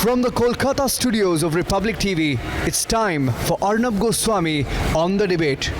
From the Kolkata studios of Republic TV, it's time for Arnab Goswami on the debate.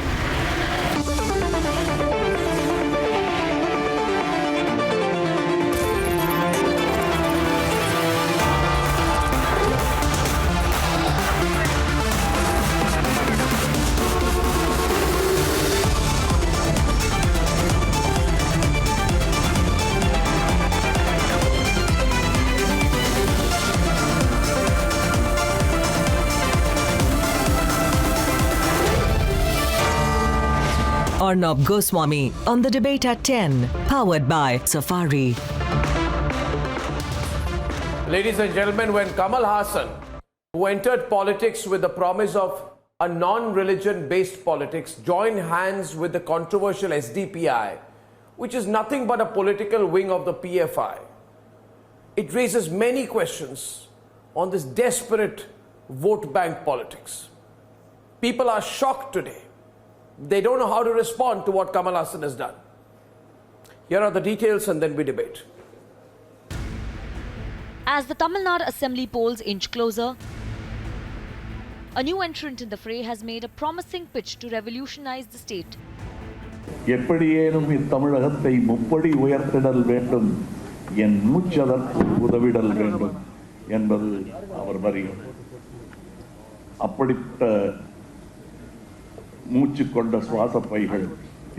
Arnab Goswami on the debate at 10, powered by Safari. Ladies and gentlemen, when Kamal Haasan, who entered politics with the promise of a non-religion based politics, joined hands with the controversial SDPI, which is nothing but a political wing of the PFI, it raises many questions on this desperate vote bank politics. People are shocked today. They don't know how to respond to what Kamal Haasan has done. Here are the details and then we debate. As the Tamil Nadu Assembly polls inch closer, a new entrant in the fray has made a promising pitch to revolutionize the state. எப்படியேனும் இத்தமிழகத்தை முப்படி உயர்த்திடல் வேண்டும் என் மூச்சதற்கு உதவிடல் வேண்டும் என்பது அவர் வரி. அப்படிப்பட்ட மூச்சு கொண்ட சுவாச பைகள்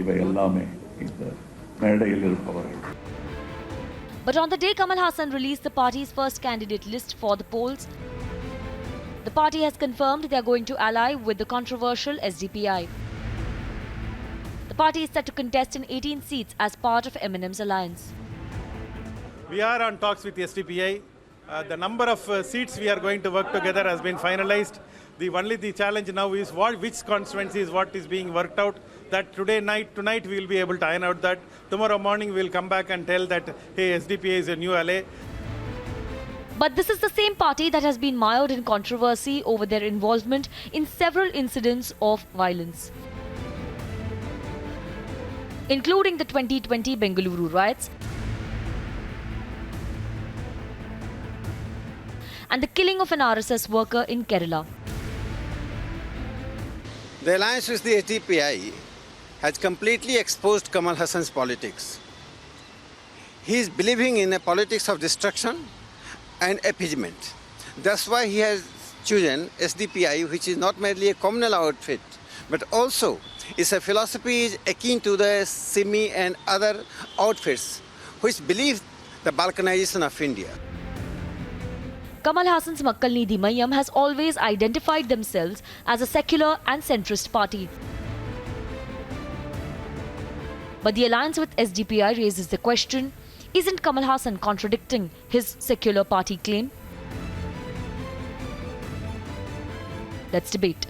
இவை எல்லாமே இந்த மேடையில் இருப்பவர்கள். But on the day Kamal Haasan released the party's first candidate list for the polls, the party has confirmed they are going to ally with the controversial SDPI. The party is set to contest in 18 seats as part of Eminem's alliance. We are on talks with SDPI. The number of seats we are going to work together has been finalized. The challenge now is which constituencies what is being worked out. That tonight we will be able to iron out that. Tomorrow morning we will come back and tell that hey, SDPI is a new ally. But this is the same party that has been mired in controversy over their involvement in several incidents of violence, including the 2020 Bengaluru riots and the killing of an RSS worker in Kerala. The alliance with the SDPI has completely exposed Kamal Haasan's politics. He is believing in a politics of destruction and appeasement. That's why he has chosen SDPI, which is not merely a communal outfit, but also is a philosophy is akin to the Simi and other outfits which believe the balkanization of India. Kamal Haasan's Makkal Needhi Mayyam has always identified themselves as a secular and centrist party. But the alliance with SDPI raises the question, isn't Kamal Haasan contradicting his secular party claim? Let's debate.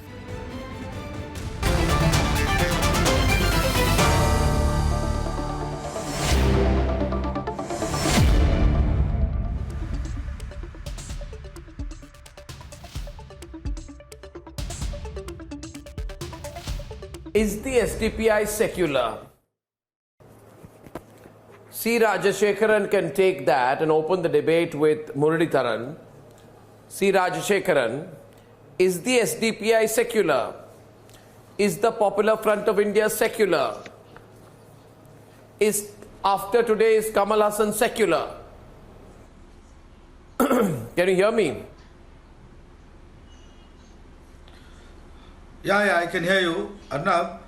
Is the SDPI secular? C. Rajashekaran can take that and open the debate with Muralidharan. C. Rajashekaran, is the SDPI secular? Is the Popular Front of India secular? Is after today is Kamal Haasan secular? Can you hear me? Yeah, I can hear you. Arnab,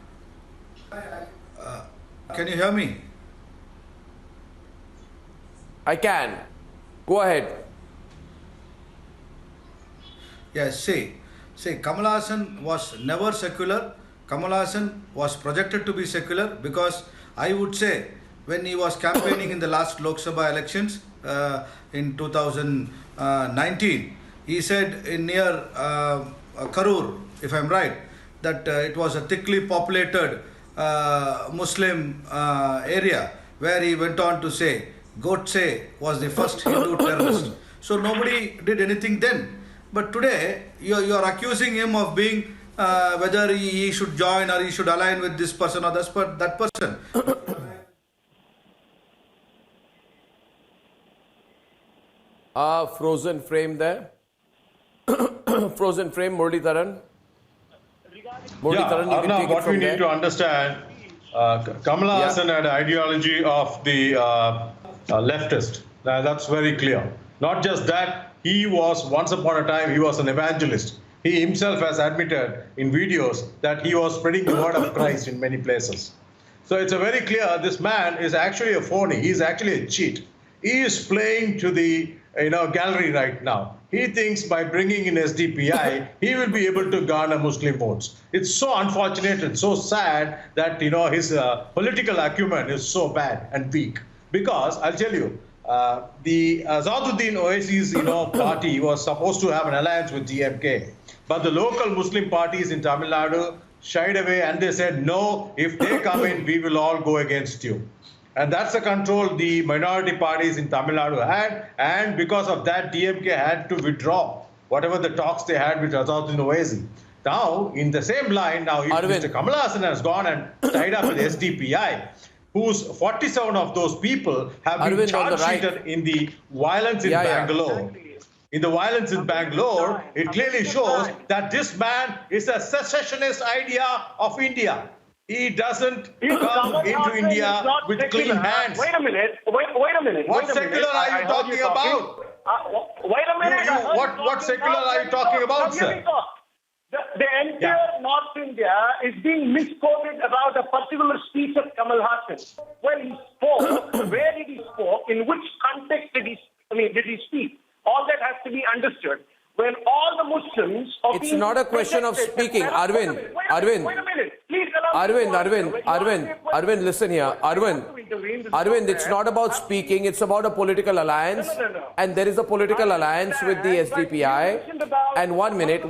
can you hear me? I can. Go ahead. Yes, see, Kamal Haasan was never secular. Kamal Haasan was projected to be secular because I would say when he was campaigning in the last Lok Sabha elections in 2019, he said in near Karur, if I'm right, that it was a thickly populated Muslim area where he went on to say Godse was the first Hindu terrorist. So nobody did anything then. But today you are accusing him of being whether he should join or he should align with this person or that person. Frozen frame there. frozen frame, Muralidharan. Muralidharan, you can Arnab, take it what from we there. need to understand, Kamala Yeah. Hassan had ideology of the leftist. That's very clear. Not just that, he was, once upon a time, he was an evangelist. He himself has admitted in videos that he was spreading the word of Christ in many places. So it's a very clear, this man is actually a phony. He is actually a cheat. He is playing to the gallery right now. He thinks by bringing in SDPI, he will be able to garner Muslim votes. It's so unfortunate and so sad that his political acumen is so bad and weak. Because I'll tell you, the Azaduddin Owaisi's party was supposed to have an alliance with DMK, but the local Muslim parties in Tamil Nadu shied away and they said, no, if they come in, we will all go against you. And that's the control the minority parties in Tamil Nadu had, and because of that, DMK had to withdraw whatever the talks they had with Azaduddin Owaisi. Now, in the same line, now if Arvind. Mr. Kamal Hassan has gone and tied up with SDPI, whose 47 of those people have been Arvind, on the right. charge-sheeted in the violence in Bangalore. In the violence in Bangalore, it clearly shows that this man is a secessionist idea of India. He doesn't come into India with clean hands. Wait a minute. What secular are you talking about? Wait a minute. What secular are you talking about, sir? The entire North India is being misquoted about a particular speech of Kamal Hassan. When he spoke, where did he spoke? In which context did he speak? All that has to be understood. When all the Muslims... It's not a question of speaking, Arvind. Wait a minute. Please allow me Arvind, listen here. Arvind, it's not about speaking, it's about a political alliance. No. And there is a political alliance with the SDPI. And one minute.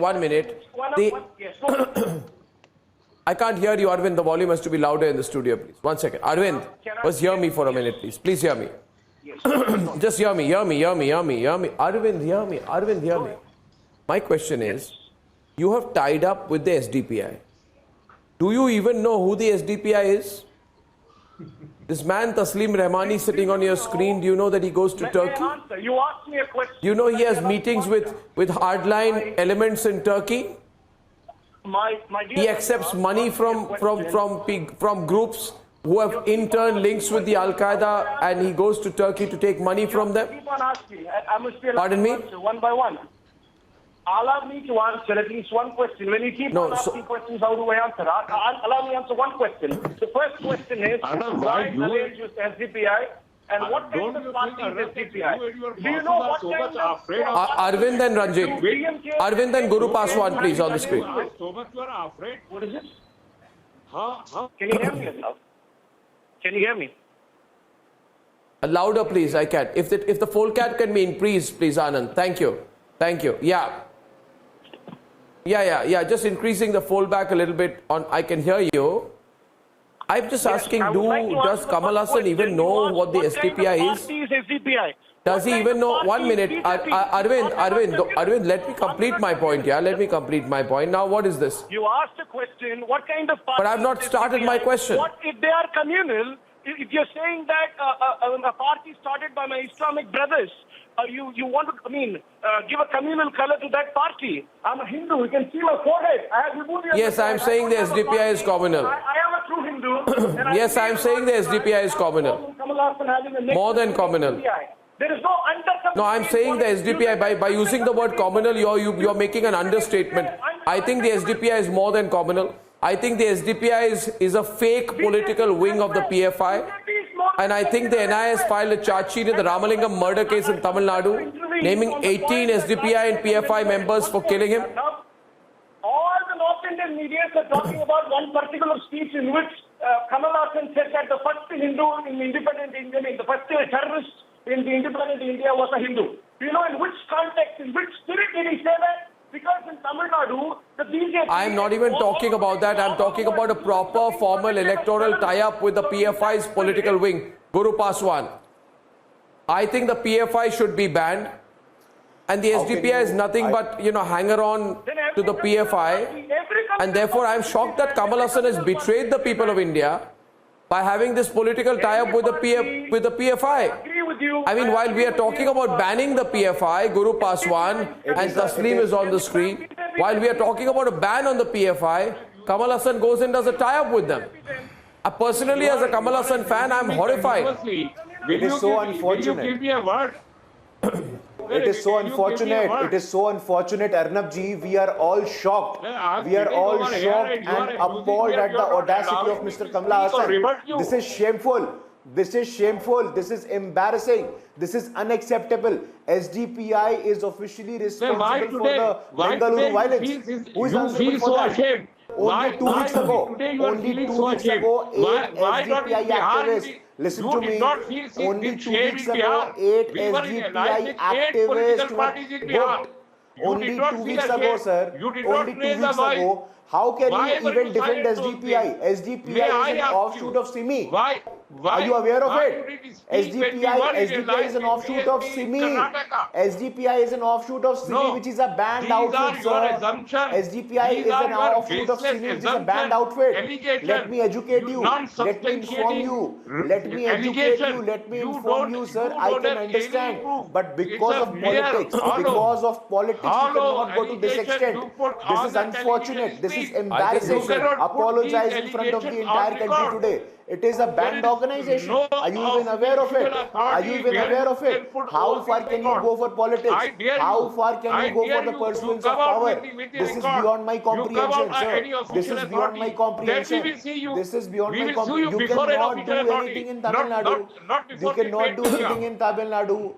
I can't hear you, Arvind. The volume has to be louder in the studio, please. 1 second. Arvind, just hear me for a minute, please. Please hear me. Just hear me. Arvind, hear me. My question is, you have tied up with the SDPI. Do you even know who the SDPI is? This man Taslim Rahmani sitting on your screen, do you know that he goes to Turkey? You asked me a question. Do you know he has meetings with hardline elements in Turkey? My dear He accepts money from groups who have in turn links with the Al-Qaeda, and he goes to Turkey to take money from them? Keep on asking. I must be allowed Pardon to me? answer one by one. Allow me to answer at least one question. When you keep on asking questions, how do I answer? Allow me to answer one question. The first question is, why alliance with SDPI? And what kind of party is SDPI? Do you know what kind of... Arvind and Ranjit. Arvind and Guru Paswan, please, on the screen. So much you are afraid. What is it? Can you hear me yourself? Can you hear me? Louder, please. I can't. If the full cat can be increased, please, Anand. Thank you. Yeah. Just increasing the fold back a little bit. I can hear you. I'm just asking, does Kamal Hassan even know what the SDPI is? Does he even know? 1 minute. Arvind, let me complete my point. Yeah, let me complete my point. Now, what is this? You asked a question, what kind of party? But I've not started my question. What if they are communal? If you're saying that a party started by my Islamic brothers, you want to, give a communal color to that party. I'm a Hindu. You can see my forehead. I have vibhuti. Yes, I'm saying the SDPI is communal. I am a true Hindu. And Yes, I'm saying the SDPI is communal. More than communal. There is no under. No, I'm saying the SDPI, by using the word communal, you're making an understatement. I think the SDPI is more than communal. I think the SDPI is a fake political wing of the PFI. And I think the NIS filed a charge sheet in the Ramalingam murder case in Tamil Nadu, naming 18 SDPI and PFI members for killing him. All the North Indian media are talking about one particular speech in which Kamal Hassan said that the first Hindu in independent India, the first terrorist in the independent India was a Hindu. Do you know in which context, in which spirit did he say that? Because in Tamil Nadu, the BJP... I am not even talking about that. I am talking about a proper formal electoral tie-up with the PFI's political wing, Guru Paswan. I think the PFI should be banned. And the SDPI is nothing but, hanger-on to the PFI. And therefore, I am shocked that Kamal Hassan has betrayed the people of India by having this political tie-up with the PFI. I mean, while we are talking about banning the PFI, Guru Paswan and Taslim is on the screen. While we are talking about a ban on the PFI, Kamal Hassan goes and does a tie-up with them. Personally, as a Kamal Hassan fan, I'm horrified. It is so unfortunate. Will you give me a word? It is so unfortunate. It is so unfortunate, Arnab ji. We are all shocked. We are all shocked and appalled at the audacity of Mr. Kamala Hassan. This is shameful. This is shameful. This is embarrassing. This is unacceptable. SDPI is officially responsible for the Bengaluru violence. Who is responsible for that? Only 2 weeks ago, 8 SDPI activists, listen to me, only 2 weeks ago, 8 SDPI activists were booked. Only 2 weeks ago, sir. Only 2 weeks ago. How can you even defend SDPI? SDPI is an offshoot of SIMI. Are you aware of it? SDPI is an offshoot of SIMI. SDPI is an offshoot of SIMI, which is a banned outfit, sir. SDPI is an offshoot of SIMI, which is a banned outfit. Let me educate you. Let me inform you. Let me educate you. Let me inform you, sir. I can understand. But because of politics, you cannot go to this extent. This is unfortunate. This is embarrassing. Apologize in front of the entire country today. It is a banned organization. Are you even aware of it? Are you even aware of it? How far can you go for politics? How far can you go for the pursuance of power? This is beyond my comprehension, sir. This is beyond my comprehension. This is beyond my comprehension. You cannot do anything in Tamil Nadu. You cannot do anything in Tamil Nadu.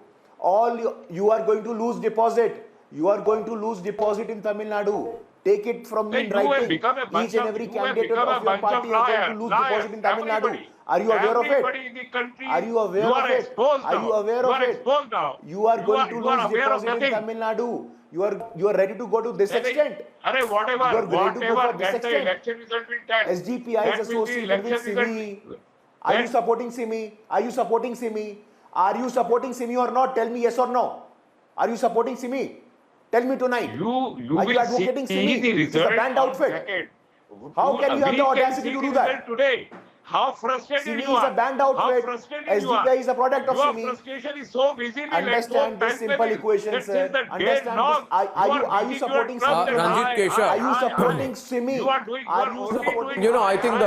You are going to lose deposit. You are going to lose deposit in Tamil Nadu. Take it from me in writing. Each and every candidate of your party are going to lose deposit in Tamil Nadu. Are you aware of it? Are you aware of it? Are you aware of it? You are going to lose deposit in Tamil Nadu. You are ready to go to this extent. You are ready to go for this extent. SDPI is associated with SIMI. Are you supporting SIMI? Are you supporting SIMI? Are you supporting SIMI or not? Tell me yes or no. Are you supporting SIMI? Tell me tonight. Are you advocating SIMI? It's a banned outfit. How can you have the audacity to do that? How frustrated SIMI you are. is a banned outfit. SDPI is a product of SIMI. Your frustration is so visibly. Understand this simple equation, sir. Understand this. Are you supporting SIMI? Ranjit Keshav. Are you supporting SIMI? Are you supporting? You know, I think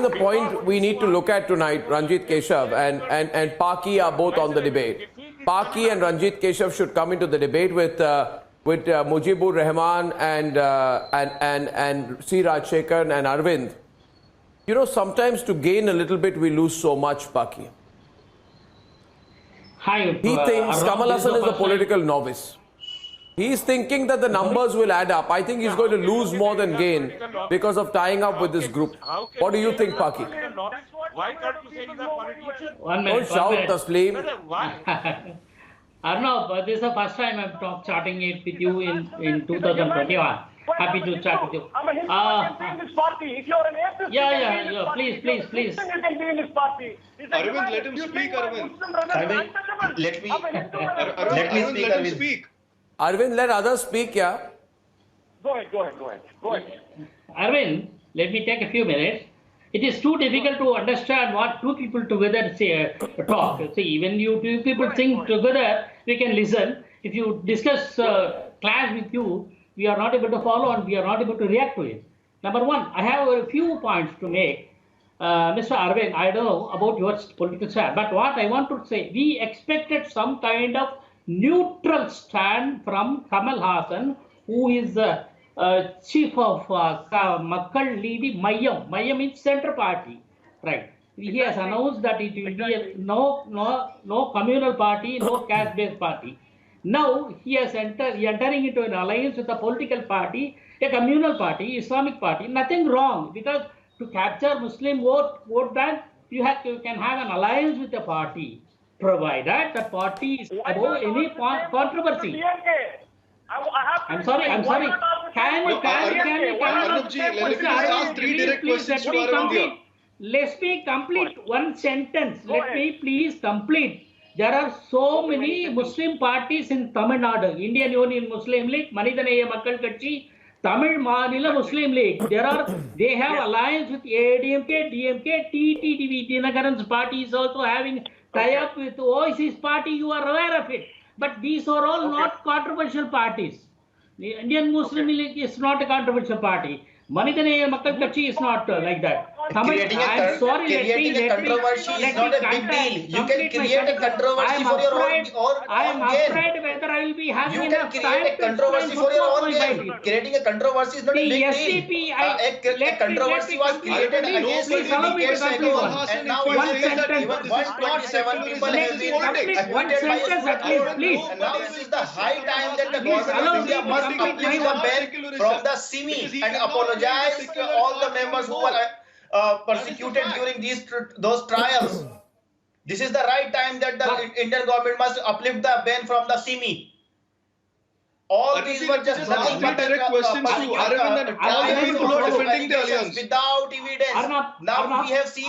the point we need to look at tonight, Ranjit Keshav and Paki are both on the debate. Paki and Ranjit Keshav should come into the debate with Mujibur Rahman and C. Rajshekhar and Arvind. You know, sometimes to gain a little bit, we lose so much, Paki. He thinks Kamal Hassan is a political novice. He's thinking that the numbers will add up. I think he's going to lose more than gain because of tying up with this group. What do you think, Paki? Why can't you say he's a politician? Don't shout, Tasleem. Arnab, this is the first time I'm chatting it with you in 2021. Happy to chat with you. I'm a Hindu, I can be in this party. If you're an atheist, Yeah, please. you can be in this party. Arvind, let him speak, Arvind. Let me speak. Arvind, let others speak, yeah? Go ahead. Arvind, let me take a few minutes. It is too difficult to understand what two people together say, talk. See, when you two people sing together, we can listen. If you discuss clash with you, we are not able to follow and we are not able to react to it. Number one, I have a few points to make. Mr. Arvind, I don't know about your political stand, but what I want to say, we expected some kind of neutral stand from Kamal Hassan, who is the chief of Makkal Leedi Mayam. Mayam means center party, right? He has announced that it will be no communal party, no caste-based party. Now he is entering into an alliance with a political party, a communal party, Islamic party. Nothing wrong, because to capture Muslim vote bank, you can have an alliance with a party, provided the party is above any controversy. I'm sorry. Can you ask three direct questions to Arvind here. Let me complete one sentence. Let me please complete. There are so many Muslim parties in Tamil Nadu. Indian Union Muslim League, Manidanaya Makkal Katchi, Tamil Manila Muslim League. They have alliance with ADMK, DMK, TTTV. Dinakaran's party is also having tie-up with OIC's party. You are aware of it. But these are all not controversial parties. The Indian Muslim League is not a controversial party. Manitanaya Makkal Kachi is not like that. Creating a controversy is not a big deal. You can create a controversy for your own gain. I am afraid whether I will be having enough time. You can create a controversy for your own gain. Creating a controversy is not a big deal. A controversy was created against you decades ago, and now it is that even 127 people have been acquitted by a court. And now this is the high time that the government of India must uplift the ban from the SIMI and apologize to all the members who were persecuted during those trials. This is the right time that the Indian government must uplift the ban from the SIMI. All these were just nothing but direct questions to Arvind and all the people who are defending the alliance. Without evidence. Now we have seen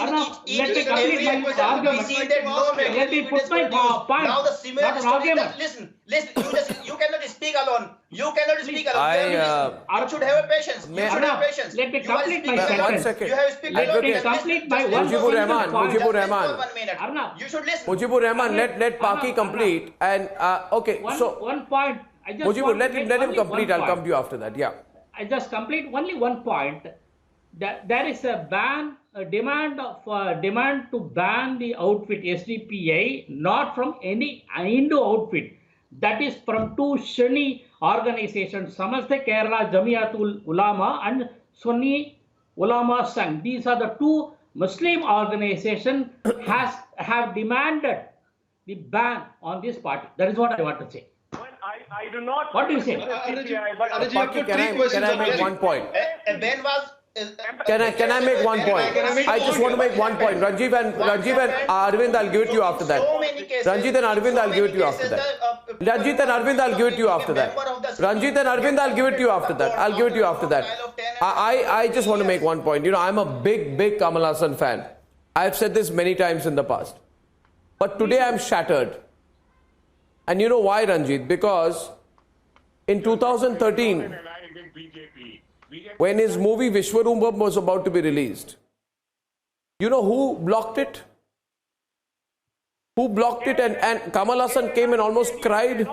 each and every question. We see that no evidence produced. Now the similar story that listen, you cannot speak alone. You cannot speak alone. You should have a patience. You should have patience. Let me complete my sentence. 1 second. You have speak alone. Let me complete my one Mujibur Rahman. 1 minute. You should listen. Mujibur Rahman, let Paki complete. And okay, so one point. Mujibur, let him complete. I'll come to you after that. Yeah. I just complete only one point. That there is a ban, a demand to ban the outfit SDPI, not from any Hindu outfit. That is from two Sunni organizations, Samaste Kerala Jamiatul Ulama and Sunni Ulama Sangh. These are the two Muslim organizations have demanded the ban on this party. That is what I want to say. I do not. What do you say? Paki, can I make one point? A ban was. Can I make one point? I just want to make one point. Ranjiv and Arvind, I'll give it to you after that. Ranjit and Arvind, I'll give it to you after that. Ranjit and Arvind, I'll give it to you after that. Ranjit and Arvind, I'll give it to you after that. I'll give it to you after that. I just want to make one point. You know, I'm a big Kamal Haasan fan. I've said this many times in the past. But today I'm shattered. And you know why, Ranjit? Because in 2013, when his movie Vishwaroopa was about to be released, you know who blocked it? Who blocked it? And Kamal Haasan came and almost cried.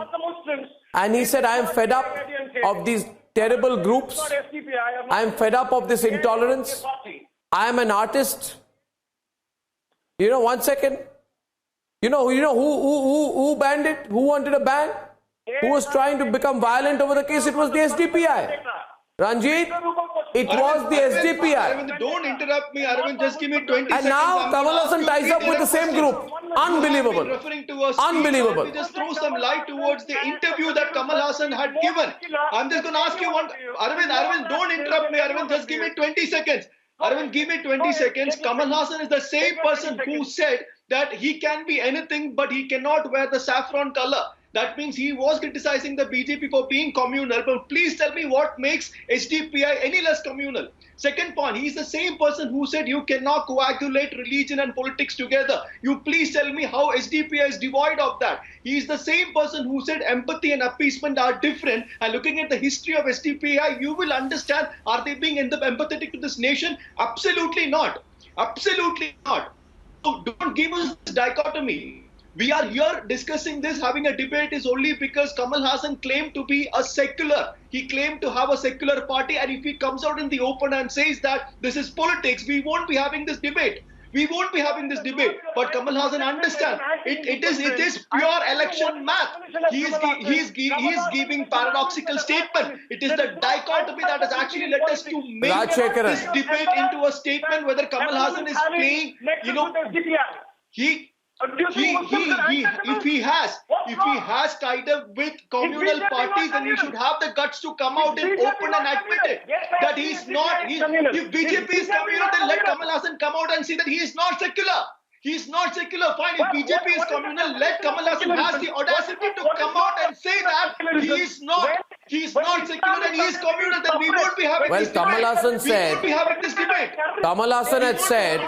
And he said, I am fed up of these terrible groups. I am fed up of this intolerance. I am an artist. You know, 1 second. You know who banned it? Who wanted a ban? Who was trying to become violent over the case? It was the SDPI. Ranjit, it was the SDPI. Arvind, don't interrupt me, Arvind. Just give me 20 seconds. And now Kamal Haasan ties up with the same group. Unbelievable. Unbelievable. Let me just throw some light towards the interview that Kamal Haasan had given. I'm just going to ask you one. Arvind, don't interrupt me. Arvind, just give me 20 seconds. Arvind, give me 20 seconds. Kamal Haasan is the same person who said that he can be anything, but he cannot wear the saffron color. That means he was criticizing the BJP for being communal. But please tell me what makes HDPI any less communal. Second point, he is the same person who said you cannot coagulate religion and politics together. You please tell me how HDPI is devoid of that. He is the same person who said empathy and appeasement are different. And looking at the history of HDPI, you will understand, are they being empathetic to this nation? Absolutely not. Absolutely not. So don't give us this dichotomy. We are here discussing this, having a debate is only because Kamal Haasan claimed to be a secular. He claimed to have a secular party, and if he comes out in the open and says that this is politics, we won't be having this debate. We won't be having this debate. But Kamal Haasan understands it is pure election math. He is giving paradoxical statement. It is the dichotomy that has actually led us to make this debate into a statement whether Kamal Haasan is playing, if he has tied up with communal parties, then he should have the guts to come out and open and admit it that he is not. If BJP is communal, then let Kamal Haasan come out and say that he is not secular. He is not secular. Fine. If BJP is communal, let Kamal Haasan has the audacity to come out and say that he is not secular and he is communal. Then we won't be having this debate. Kamal Haasan said. We won't be having this debate. Kamal Haasan had said.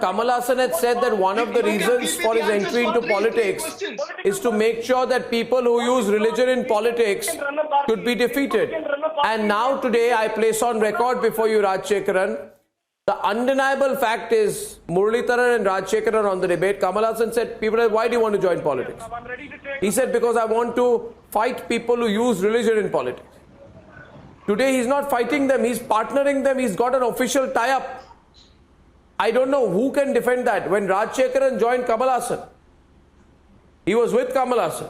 Kamal Haasan had said that one of the reasons for his entry into politics is to make sure that people who use religion in politics should be defeated. And now today I place on record before you, Rajshekaran, The undeniable fact is, Muralidharan and Rajshekharan on the debate, Kamal Haasan said, people said, why do you want to join politics? He said, because I want to fight people who use religion in politics. Today he's not fighting them, he's partnering them, he's got an official tie-up. I don't know who can defend that. When Rajshekharan joined Kamal Haasan, he was with Kamal Haasan.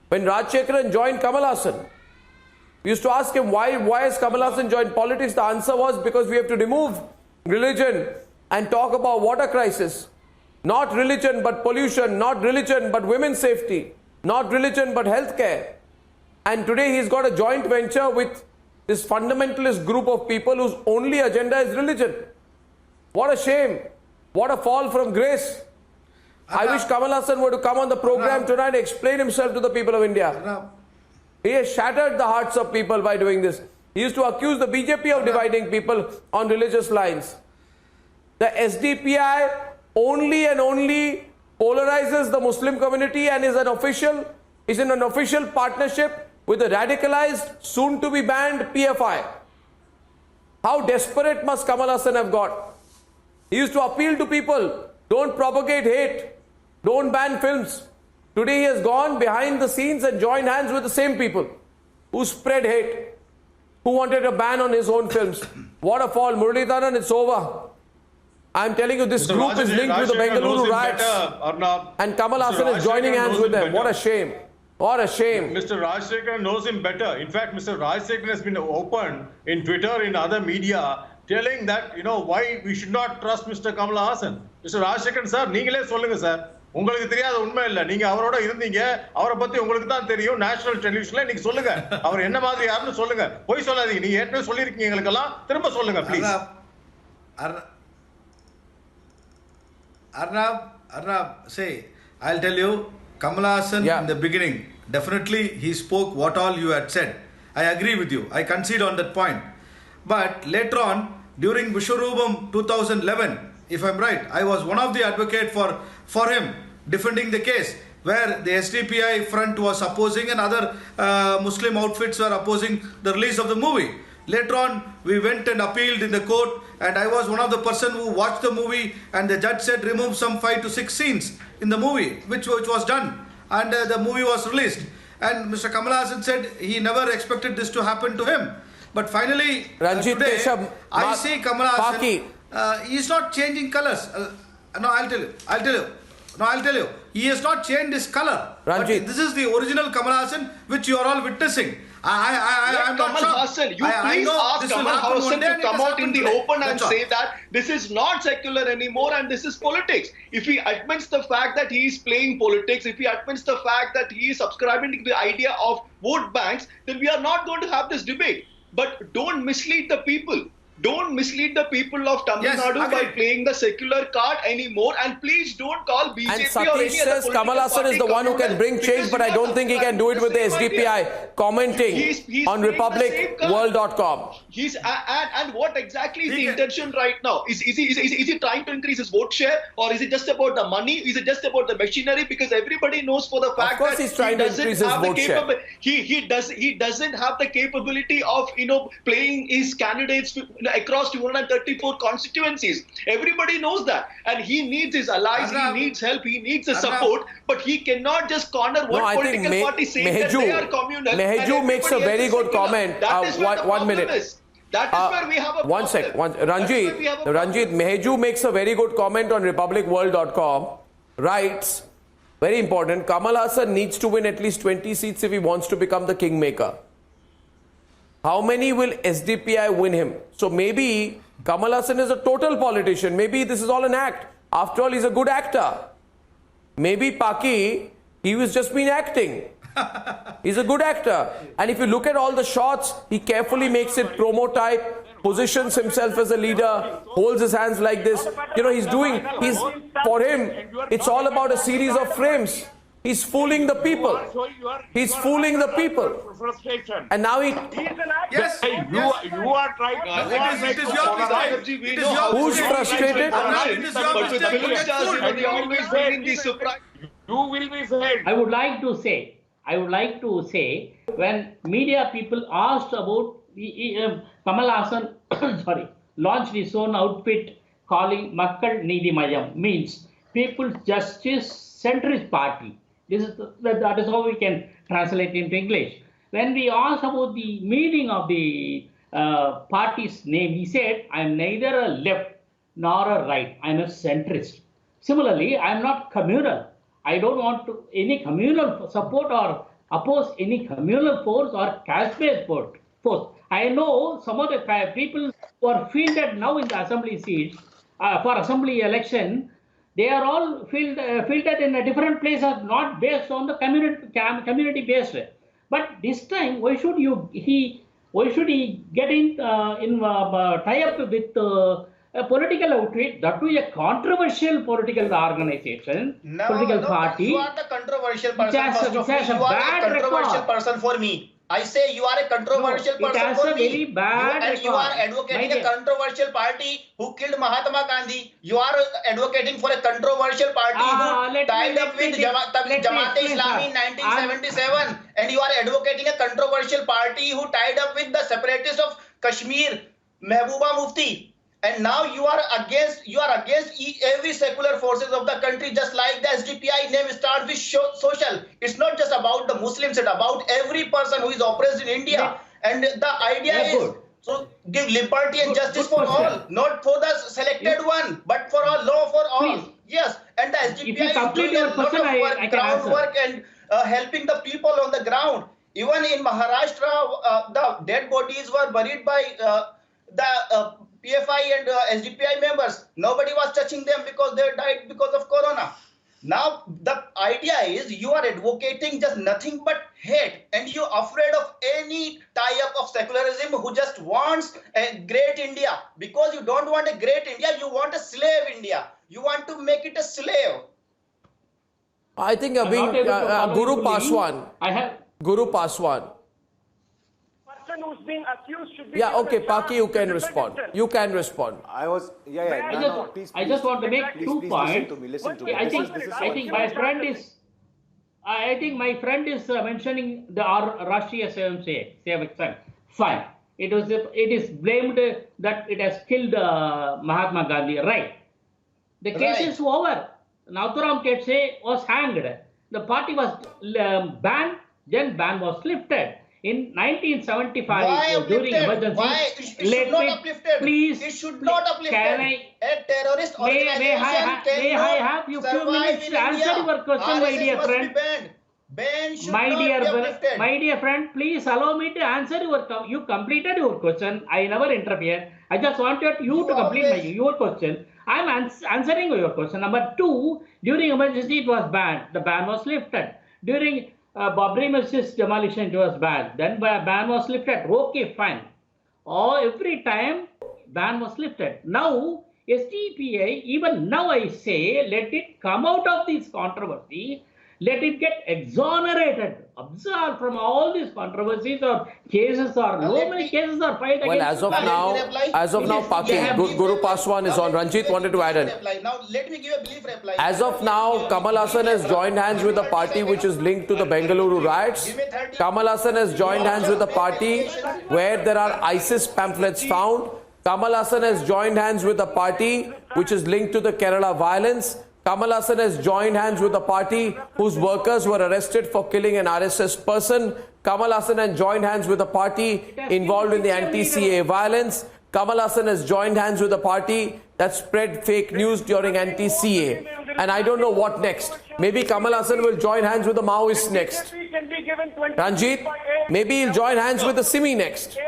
When Rajshekharan joined Kamal Haasan, we used to ask him, why has Kamal Haasan joined politics? The answer was, because we have to remove religion and talk about water crisis. Not religion but pollution, not religion but women's safety, not religion but healthcare. And today he's got a joint venture with this fundamentalist group of people whose only agenda is religion. What a shame. What a fall from grace. I wish Kamal Haasan were to come on the program tonight and explain himself to the people of India. He has shattered the hearts of people by doing this. He used to accuse the BJP of dividing people on religious lines. The SDPI only and only polarizes the Muslim community and is in an official partnership with the radicalized, soon to be banned PFI. How desperate must Kamal Haasan have got? He used to appeal to people, don't propagate hate, don't ban films. Today he has gone behind the scenes and joined hands with the same people who spread hate, who wanted a ban on his own films. What a fall. Muralidharan, it's over. I'm telling you, this group is linked with the Bengaluru riots. And Kamal Haasan is joining hands with them. What a shame. What a shame. Mr. Rajshekharan knows him better. In fact, Mr. Rajshekharan has been open in Twitter, in other media, telling that, why we should not trust Mr. Kamal Haasan. Mr. Rajshekharan, sir, நீங்களே சொல்லுங்க sir. உங்களுக்கு தெரியாத உண்மை இல்ல. நீங்க அவரோட இருந்தீங்க. அவரை பத்தி உங்களுக்கு தான் தெரியும். நேஷனல் டெலிவிஷன்ல நீங்க சொல்லுங்க. அவர் என்ன மாதிரி யாருன்னு சொல்லுங்க. போய் சொல்லாதீங்க. நீங்க ஏற்கனவே சொல்லிருக்கீங்க எங்களுக்கெல்லாம். திரும்ப சொல்லுங்க please. Arnab, say, I'll tell you, Kamal Haasan in the beginning, definitely he spoke what all you had said. I agree with you. I concede on that point. But later on, during Vishwarupam 2011, if I'm right, I was one of the advocate for him defending the case where the SDPI front was opposing and other Muslim outfits were opposing the release of the movie. Later on, we went and appealed in the court, and I was one of the person who watched the movie, and the judge said remove some 5 to 6 scenes in the movie, which was done, and the movie was released. And Mr. Kamal Haasan said he never expected this to happen to him. But finally, today, I see Kamal Haasan, he is not changing colors. No, I'll tell you. He has not changed his color. But this is the original Kamal Haasan, which you are all witnessing. I'm not Kamal Haasan, you please ask Kamal Haasan to come out in the open and say that this is not secular anymore and this is politics. If he admits the fact that he is playing politics, if he admits the fact that he is subscribing to the idea of vote banks, then we are not going to have this debate. But don't mislead the people. Don't mislead the people of Tamil Nadu by playing the secular card anymore, and please don't call BJP and or any Satish other says Kamal Haasan is the one who can bring change, but I don't think he can do it with the SDPI commenting on republicworld.com. And what exactly is the intention right now? Is he trying to increase his vote share, or is it just about the money? Is it just about the machinery? Because everybody knows for the fact that he's trying to increase his vote share. He doesn't have the capability of playing his candidates across 234 constituencies. Everybody knows that, and he needs his allies, he needs help, he needs the support, but he cannot just corner one political party saying that they are communal. Meheju makes a very good comment. One minute. That is where we have a one sec. Ranjit, Meheju makes a very good comment on republicworld.com. Writes, very important, Kamal Haasan needs to win at least 20 seats if he wants to become the kingmaker. How many will SDPI win him? So maybe Kamal Haasan is a total politician. Maybe this is all an act. After all, he's a good actor. Maybe Paki, he was just been acting. He's a good actor. And if you look at all the shots, he carefully makes it promo type, positions himself as a leader, holds his hands like this. For him, it's all about a series of frames. He's fooling the people. He's fooling the people. And now he... Yes. You are trying to... It is your mistake. Who's frustrated? You will be failed. I would like to say, when media people asked about Kamal Haasan, launched his own outfit calling Makkal Needhi Mayam, means People's Justice Centrist Party. That is how we can translate into English. When we asked about the meaning of the party's name, he said, I am neither a left nor a right, I am a centrist. Similarly, I am not communal. I don't want to any communal support or oppose any communal force or caste-based force. I know some of the people who are fielded now in the assembly seats for assembly election, they are all fielded in a different place, not based on the community based. But this time, why should he get in tie up with a political outfit, that too a controversial political organization, political party? You are the controversial person. First of all, you are a controversial person for me. I say you are a controversial person for me. And you are advocating a controversial party who killed Mahatma Gandhi. You are advocating for a controversial party who tied up with Jamaat-e-Islami in 1977. And you are advocating a controversial party who tied up with the separatists of Kashmir, Mehbooba Mufti. And now you are against every secular forces of the country, just like the SDPI name starts with social. It's not just about the Muslims, it's about every person who is oppressed in India. And the idea is to give liberty and justice for all, not for the selected one, but for all, law for all. Yes, and the SDPI is doing a lot of work, groundwork, and helping the people on the ground. Even in Maharashtra, the dead bodies were buried by the PFI and SDPI members. Nobody was touching them because they died because of corona. Now the idea is you are advocating just nothing but hate, and you're afraid of any tie-up of secularism who just wants a great India. Because you don't want a great India, you want a slave India. You want to make it a slave. I think Guru Paswan. Guru Paswan. Who's being accused should be okay, Paki, you can respond. You can respond. I just want to make 2 points. I think my friend is mentioning the Rashtriya Sevak Sangh. Fine. It is blamed that it has killed Mahatma Gandhi. Right. The case is over. Nathuram Godse was hanged. The party was banned. Then ban was lifted. In 1975, during emergency, it should not uplift. A terrorist organization may I have you few minutes to answer your question, my dear friend? My dear friend, please allow me to answer you completed your question. I never interfere. I just wanted you to complete your question. I am answering your question. Number 2, during emergency it was banned. The ban was lifted. During Babri Masjid's demolition, it was banned. Then ban was lifted. Okay, fine. Every time ban was lifted. Now, SDPI, even now I say, let it come out of this controversy. Let it get exonerated, absolved from all these controversies or cases or so many cases are filed against. Well, as of now, Paki, Guru Paswan is on. Ranjit wanted to add in. Now, let me give a brief reply. As of now, Kamal Hassan has joined hands with a party which is linked to the Bengaluru riots. Kamal Hassan has joined hands with a party where there are ISIS pamphlets found. Kamal Hassan has joined hands with a party which is linked to the Kerala violence. Kamal Hassan has joined hands with a party whose workers were arrested for killing an RSS person. Kamal Hassan has joined hands with a party involved in the anti-CA violence. Kamal Hassan has joined hands with a party that spread fake news during anti-CA. And I don't know what next. Maybe Kamal Hassan will join hands with the Maoists next. Ranjit, maybe he'll join hands with the Simi next.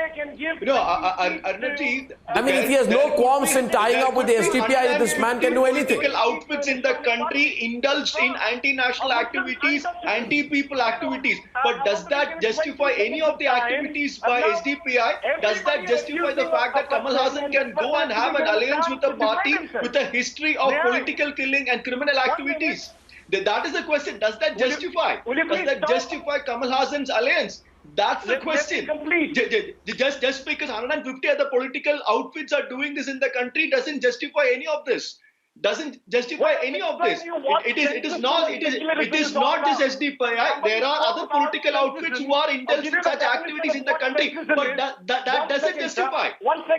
I mean, if he has no qualms in tying up with the SDPI, this man can do anything. Political outfits in the country indulged in anti-national activities, anti-people activities. But does that justify any of the activities by SDPI? Does that justify the fact that Kamal Hassan can go and have an alliance with a party with a history of political killing and criminal activities? That is the question. Does that justify? Does that justify Kamal Hassan's alliance? That's the question. Just because 150 other political outfits are doing this in the country doesn't justify any of this. doesn't justify any of this. It is not just SDPI. There are other political outfits who are indulged in such activities in the country, but that doesn't justify.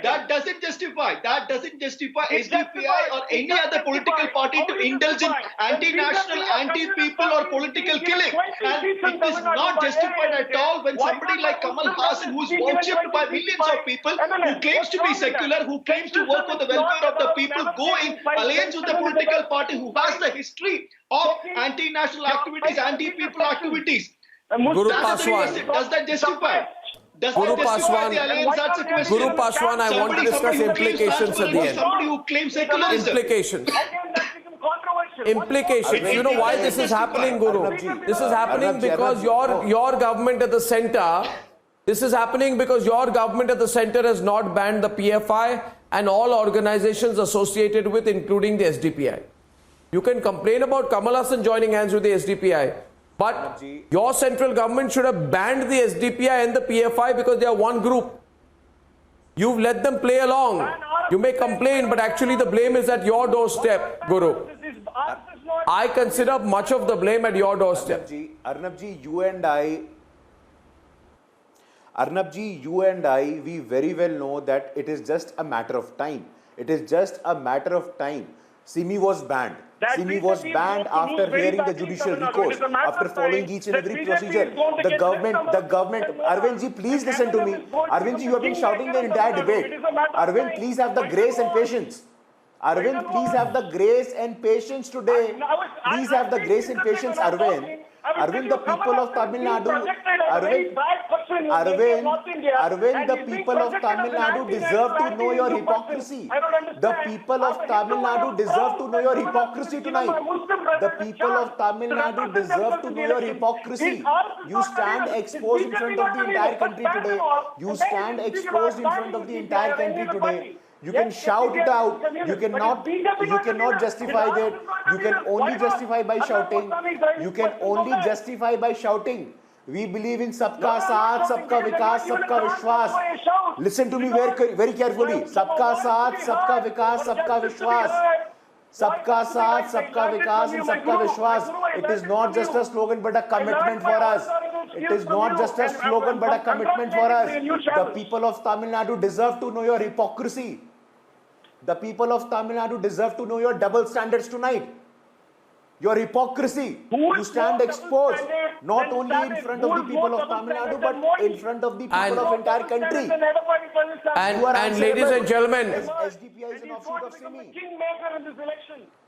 That doesn't justify SDPI or any other political party to indulge in anti-national, anti-people or political killing. And it is not justified at all when somebody like Kamal Hassan, who is worshipped by millions of people, who claims to be secular, who claims to work for the welfare of the people, go in alliance with the political party who has the history of anti-national activities, anti-people activities. Guru That is the Paswan. reason. Does that justify? Does Guru that justify the Paswan. alliance? That's a question. Guru Paswan, I want to discuss implications at the end. Somebody who claims secularism. Implications. Implications. You know why this is happening, Guru? This is happening because your government at the center. This is happening because your government at the center has not banned the PFI and all organizations associated with, including the SDPI. You can complain about Kamal Hassan joining hands with the SDPI, but your central government should have banned the SDPI and the PFI because they are one group. You've let them play along. You may complain, but actually the blame is at your doorstep, Guru. I consider much of the blame at your doorstep. Arnab ji, you and I, we very well know that it is just a matter of time. It is just a matter of time. Simi was banned. Simi was banned after hearing the judicial recourse, after following each and every procedure. The government, Arvind ji, please listen to me. Arvind ji, you have been shouting the entire debate. Arvind, please have the grace and patience. Arvind, please have the grace and patience today. Please have the grace and patience, Arvind. Arvind, the people of Tamil Nadu, Arvind, the people of Tamil Nadu deserve to know your hypocrisy. The people of Tamil Nadu deserve to know your hypocrisy tonight. The people of Tamil Nadu deserve to know your hypocrisy. You stand exposed in front of the entire country today. You stand exposed in front of the entire country today. You can shout it out. You cannot justify that. You can only justify by shouting. You can only justify by shouting. We believe in Sabka Saath, Sabka Vikas, Sabka Vishwas. Listen to me very carefully. Sabka Saath, Sabka Vikas, Sabka Vishwas. Sabka Saath, Sabka Vikas and Sabka Vishwas. It is not just a slogan but a commitment for us. It is not just a slogan but a commitment for us. The people of Tamil Nadu deserve to know your hypocrisy. The people of Tamil Nadu deserve to know your double standards tonight. Your hypocrisy. You stand exposed not only in front of the people of Tamil Nadu but in front of the people of entire country. And ladies and gentlemen, SDPI is an offshoot of Simi.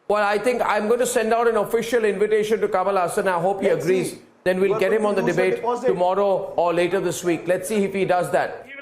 well, I think I'm going to send out an official invitation to Kamal Hassan. I hope he agrees. Then we'll get him on the debate tomorrow or later this week. Let's see if he does that.